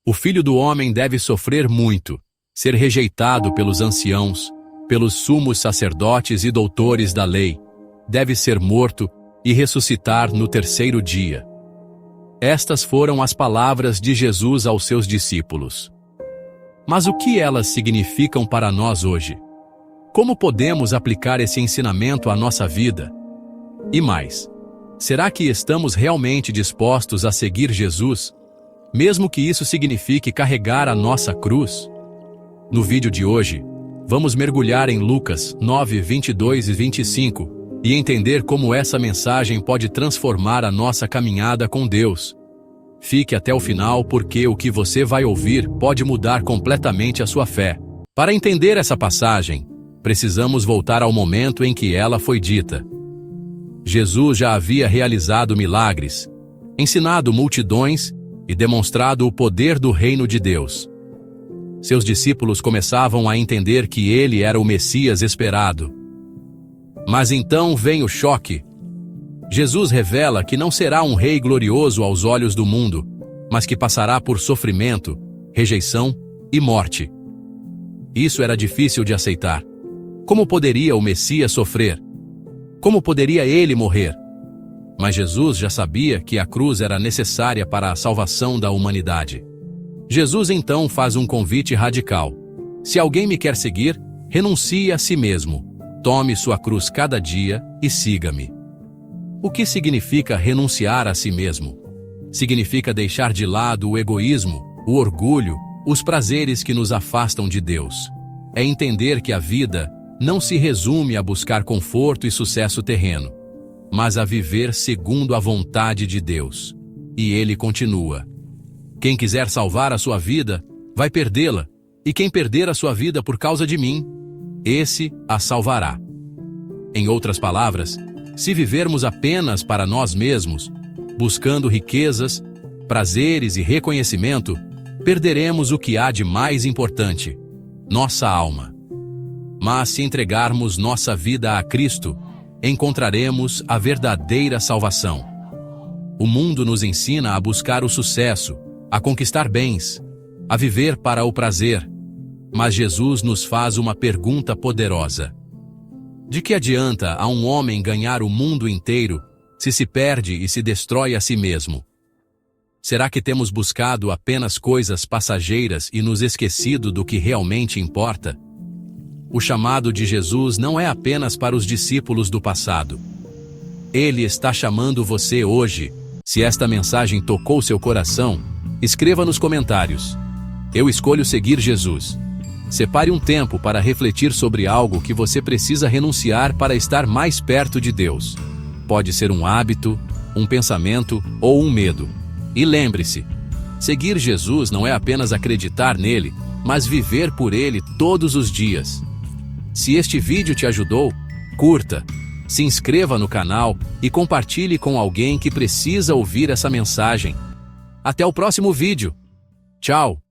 O Filho do Homem deve sofrer muito, ser rejeitado pelos anciãos, pelos sumos sacerdotes e doutores da lei, deve ser morto e ressuscitar no terceiro dia. Estas foram as palavras de Jesus aos seus discípulos. Mas o que elas significam para nós hoje? Como podemos aplicar esse ensinamento à nossa vida? E mais, será que estamos realmente dispostos a seguir Jesus, mesmo que isso signifique carregar a nossa cruz? No vídeo de hoje, vamos mergulhar em Lucas 9, 22 e 25 e entender como essa mensagem pode transformar a nossa caminhada com Deus. Fique até o final porque o que você vai ouvir pode mudar completamente a sua fé. Para entender essa passagem, precisamos voltar ao momento em que ela foi dita. Jesus já havia realizado milagres, ensinado multidões e demonstrado o poder do reino de Deus. Seus discípulos começavam a entender que ele era o Messias esperado. Mas então vem o choque. Jesus revela que não será um rei glorioso aos olhos do mundo, mas que passará por sofrimento, rejeição e morte. Isso era difícil de aceitar. Como poderia o Messias sofrer? Como poderia ele morrer? Mas Jesus já sabia que a cruz era necessária para a salvação da humanidade. Jesus então faz um convite radical. Se alguém me quer seguir, renuncie a si mesmo. Tome sua cruz cada dia e siga-me. O que significa renunciar a si mesmo? Significa deixar de lado o egoísmo, o orgulho, os prazeres que nos afastam de Deus. É entender que a vida não se resume a buscar conforto e sucesso terreno, mas a viver segundo a vontade de Deus. E ele continua: quem quiser salvar a sua vida, vai perdê-la, e quem perder a sua vida por causa de mim, esse a salvará. Em outras palavras, se vivermos apenas para nós mesmos, buscando riquezas, prazeres e reconhecimento, perderemos o que há de mais importante: nossa alma. Mas se entregarmos nossa vida a Cristo, encontraremos a verdadeira salvação. O mundo nos ensina a buscar o sucesso, a conquistar bens, a viver para o prazer. Mas Jesus nos faz uma pergunta poderosa: de que adianta a um homem ganhar o mundo inteiro se perde e se destrói a si mesmo? Será que temos buscado apenas coisas passageiras e nos esquecido do que realmente importa? O chamado de Jesus não é apenas para os discípulos do passado. Ele está chamando você hoje. Se esta mensagem tocou seu coração, escreva nos comentários: eu escolho seguir Jesus. Separe um tempo para refletir sobre algo que você precisa renunciar para estar mais perto de Deus. Pode ser um hábito, um pensamento ou um medo. E lembre-se, seguir Jesus não é apenas acreditar nele, mas viver por ele todos os dias. Se este vídeo te ajudou, curta, se inscreva no canal e compartilhe com alguém que precisa ouvir essa mensagem. Até o próximo vídeo. Tchau!